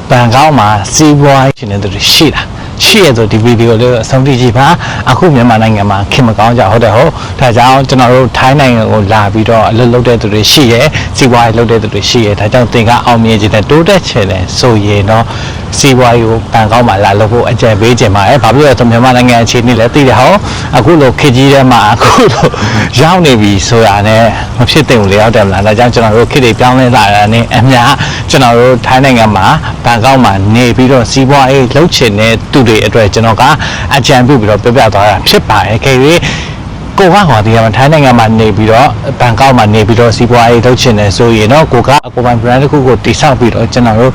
ဘန်ကောက်မှာစီးပွားရေးရှင်တဲ့သူတွေရှိတာရှိရဆိုဒီဗီဒီယိုလေးအဆုံးထိကြည့်ပါအခုမြန်မာနိုင်ငံမှာခင်မကောင်းကြဟုတ်တယ်ဟုတ်ဒါကြောင့်ကျွန်တော်တို့ထိုင်းနိုင်ငံကိုလာပြီးတော့အလုပ်လုပ်တဲ့သူတွေရှိရဲစီးပွားရေးလုပ်တဲ့သူတွေရှိရဲဒါကြောင့်သင်ကအောင်မြင်ခြင်းနဲ့တိုးတက်ချင်တယ်ဆိုရင်တော့စီးပွားရေးကိုဘန်ကောက်မှာလာလုပ်ဖို့အကြံပေးခြင်းပါတယ်ဘာဖြစ်လို့လဲဆိုမြန်မာနိုင်ငံအခြေအနေလည်းသိတယ်ဟုတ်အခုလိုခေတ်ကြီးထဲမှာအခုလိုရောက်နေပြီဆိုတာနဲ့မဖြစ်သင့်ဘူးလေဟုတ်တယ်မလားဒါကြောင့်ကျွန်တော်တို့ခေတ်တွေပြောင်းလဲလာတာနဲ့အများကျွန်တော်တို့ထိုင်းနိုင်ငံမှာဘန်ကောက်မှာနေပြီးတော့စီးပွားရေးလုပ်ချင်တဲ့သူတွေအတွက်ကျွန်တော်ကအကြံပြုပြီးတော့ပြောပြသွားတာဖြစ်ပါတယ်ခေတ်ကိုကဟောဒီကထိုင်းနိုင်ငံမှာနေပြီးတော့ဘန်ကောက်မှာနေပြီးတော့စီးပွားရေးလုပ်ချင်တယ်ဆိုရင်တော့ကိုပိုင် brand တစ်ခုကိုတည်ဆောက်ပြီးတော့ကျွန်တော်တို့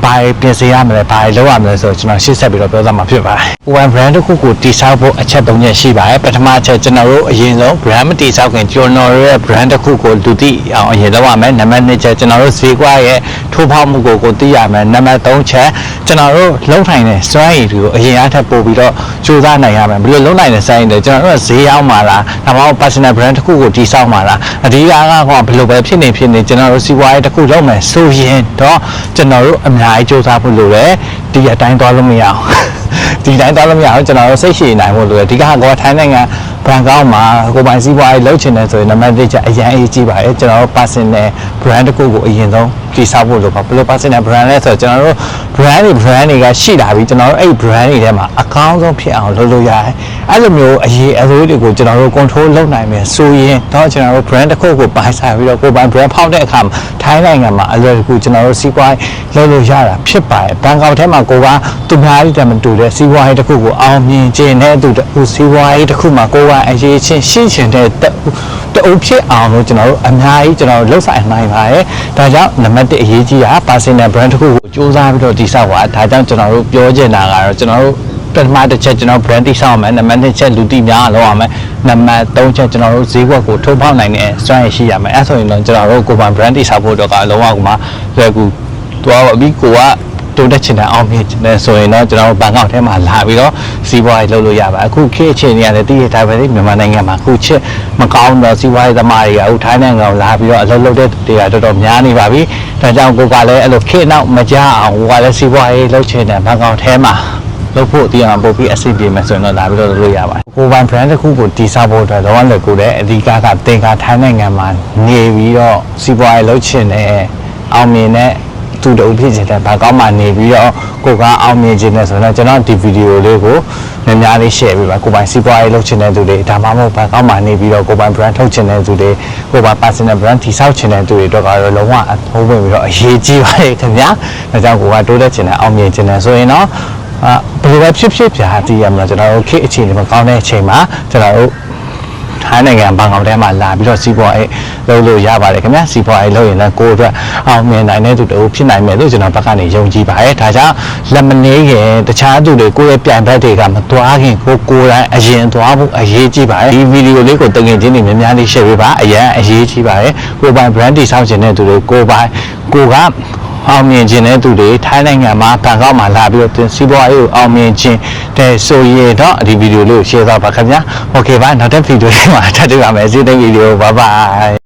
ဘာပြင်ဆင်ရမလဲဘာလုပ်ရမလဲဆိုတော့ကျွန်တော်ရှင်းဆက်ပြီးတော့ပြောသားမှာဖြစ်ပါတယ်ကိုပိုင် brand တစ်ခုကိုတည်ဆောက်ဖို့အချက်၃ချက်ရှိပါတယ်ပထမအချက်ကျွန်တော်တို့အရင်ဆုံး brand မတည်ဆောက်ခင်ကျွန်တော်တို့ရဲ့ brand တစ်ခုကိုလူသိအောင်အရင်လုပ်ရမယ်နံပါတ်2ချက်ကျွန်တော်တို့ဈေးကွက်ရဲ့ထိုးဖောက်မှုကိုသိရမယ်နံပါတ်3ချက်ကျွန်တော်တို့လုံးထိုင်တဲ့စွမ်းရည်တွေကိုအရင်အထက်ပို့ပြီးတော့စူးစမ်းနိုင်ရမယ်ဘယ်လိုလုံးနိုင်တဲ့စွမ်းရည်တွေကျွန်တော်တို့ဈေးရောက်မှာလားဒါမှမဟုတ် personal brand တစ်ခုကိုတည်ဆောက်မှာလားအဓိကကဘယ်လိုပဲဖြစ်နေကျွန်တော်တို့စီးပွားရေးတစ်ခုလုပ်မယ်ဆိုရင်တော့ကျွန်တော်တို့အများကြီးစူးစမ်းဖို့လိုတယ်ဒီအတိုင်းသွားလို့မရအောင်ဒီတိုင်းသွားလို့မရအောင်ကျွန်တော်တို့စိတ်ရှည်နိုင်ဖို့လိုတယ်ဒီကကောထိုင်းနိုင်ငံဘန်ကောက်မှာကိုပိုင်စီးပွားရေးလုပ်ချင်တယ်ဆိုရင်နံပါတ်1ချက်အရင်အရေးကြီးပါတယ်ကျွန်တော်တို့ personal brand တစ်ခုကိုအရင်ဆုံးတည်ဆောက်ဖို့လိုပါဘယ်လို personal brand လဲဆိုတော့ကျွန်တော်တို့ brand တွေကရှိလာပြီကျွန်တော်တို့အဲ့ brand တွေထဲမှာအကောင်းဆုံးဖြစ်အောင်လုပ်လို့ရတယ်အဲ့လိုမျိုးအရေးအစိုးတွေကိုကျွန်တော်တို့ control လုပ်နိုင်မယ်ဆိုရင်တော့ကျွန်တော်တို့ brand တစ်ခုကိုပိုင်ဆိုင်ပြီးတော့ကိုပိုင် brand ဖောက်တဲ့အခါမှာထိုင်းနိုင်ငံမှာအလွယ်တကူကျွန်တော်တို့စီးပွားရေးလုပ်လို့ရတာဖြစ်ပါတယ်ဘန်ကောက်ထဲမှာကိုကသူများတွေတည်းမတူတဲ့စီးပွားရေးတစ်ခုကိုအောင်မြင်ခြင်းနဲ့သူစီးပွားရေးတစ်ခုမှာကိုကအရေးချင်းရှိချင်တဲ့တူဖြစ်အောင်လို့ကျွန်တော်တို့အများကြီးကျွန်တော်တို့လှုပ်ဆိုင်နိုင်ပါတယ်ဒါကြောင့်နံပါတ်1အရေးကြီးတာ personal brand တစ်ခုကိုစူးစမ်းပြီးတော့တည်ဆောက်ပါဒါကြောင့်ကျွန်တော်တို့ပြောချင်တာကတော့ကျွန်တော်တို့ပထမတစ်ချက်ကျွန်တော် brand တည်ဆောက်ရမယ်နံပါတ်2ချက်လူသိများအောင်လုပ်ရမယ်နံပါတ်3ချက်ကျွန်တော်တို့ဈေးကွက်ကိုထိုးဖောက်နိုင်တဲ့စွမ်းရည်ရှိရမယ်အဲဆိုရင်တော့ကျွန်တော်တို့ကိုပိုင် brand တည်ဆောက်ဖို့တော့ကလုံးဝကမှလွယ်ကူသွားပါပြီကိုကတိုးတက်ချင်တဲ့အောင်မြင်ချင်တဲ့ဆိုရင်တော့ကျွန်တော်တို့ဘန်ကောက်ထဲမှာလာပြီးတော့စီးပွားရေးလုပ်လို့ရပါအခုခေတ်အခြေအနေရတယ်တည်ရတိုင်းပဲမြန်မာနိုင်ငံမှာအခုချက်မကောင်းတော့စီးပွားရေးသမားတွေကအခုထိုင်းနိုင်ငံကိုလာပြီးတော့အလုပ်လုပ်တဲ့တွေကတော်တော်များနေပါပြီဒါကြောင့်ကိုကလည်းအဲ့လိုခေတ်နောက်မကြအောင်ကိုကလည်းစီးပွားရေးလုပ်ချင်တဲ့ဘန်ကောက်ထဲမှာလုပ်ဖို့ဒီအောင်ပို့ပြီးအဆင်ပြေမယ်ဆိုရင်တော့လာပြီးတော့လုပ်လို့ရပါတယ်ကိုပိုင် brand တစ်ခုကိုတည်ဆောက်ဖို့အတွက်တော့လည်းကိုတဲ့အဓိကသင်္ကာထိုင်းနိုင်ငံမှာနေပြီးတော့စီးပွားရေးလုပ်ချင်တဲ့အောင်မြင်တဲ့သူတို့ဖြစ်နေတဲ့ဘန်ကောက်မှာနေပြီးတော့ကိုကအောင်မြင်ခြင်းနဲ့ဆိုတော့ကျွန်တော်ဒီဗီဒီယိုလေးကိုများလေး share ပေးပါကိုပိုင်စီးပွားရေးလုပ်ချင်တဲ့သူတွေဒါမှမဟုတ်ဘန်ကောက်မှာနေပြီးတော့ကိုပိုင် brand ထုတ်ချင်တဲ့သူတွေကိုပိုင် personal brand တည်ဆောက်ချင်တဲ့သူတွေတော့ကတော့လုံးဝအထိုးဝင်ပြီးတော့အရေးကြီးပါတယ်ခင်ဗျာဒါကြောင့်ကိုကတိုးတက်ချင်တဲ့အောင်မြင်ချင်တဲ့ဆိုရင်တော့ဘယ်လိုပဲဖြစ်ပြားတည်ရမလားကျွန်တော်တို့ခေတ်အခြေအနေမကောင်းတဲ့အချိန်မှာကျွန်တော်တို့ထိုင်းနိုင်ငံဘန်ကောက်ထဲမှာလာပြီးတော့စီးပွားရေးလုပ်လို့ရပါတယ်ခင်ဗျာစီးပွားရေးလုပ်ရင်လည်းကိုယ်အတွက်အောင်မြင်နိုင်တဲ့သူတို့ဖြစ်နိုင်မယ်လို့ကျွန်တော်ဘက်ကနေယုံကြည်ပါတယ်ဒါကြောင့်လက်မနေခင်တခြားသူတွေကိုယ့်ရဲ့ပြိုင်ဘက်တွေကမသွားခင်ကိုယ်တိုင်အရင်သွားဖို့အရေးကြီးပါတယ်ဒီဗီဒီယိုလေးကိုတကယ်ချင်းတွေများလေး share ပေးပါအရင်အရေးကြီးပါတယ်ကိုယ်ပိုင် brand တည်ဆောက်ခြင်းတဲ့သူတွေကိုယ်ကအောင်မြင်ခြင်းတဲ့သူတွေထိုင်းနိုင်ငံမှာဘန်ကောက်မှာလာပြီးတော့စီးပွားရေးကိုအောင်မြင်ခြင်းတဲ့ဆိုရင်တော့ဒီဗီဒီယိုလေးကို share သွားပါခင်ဗျာโอเคပါနောက်တဲ့ဗီဒီယိုလေးမှာထပ်တွေ့ပါမယ်စီးတဲ့ဗီဒီယိုဘိုင်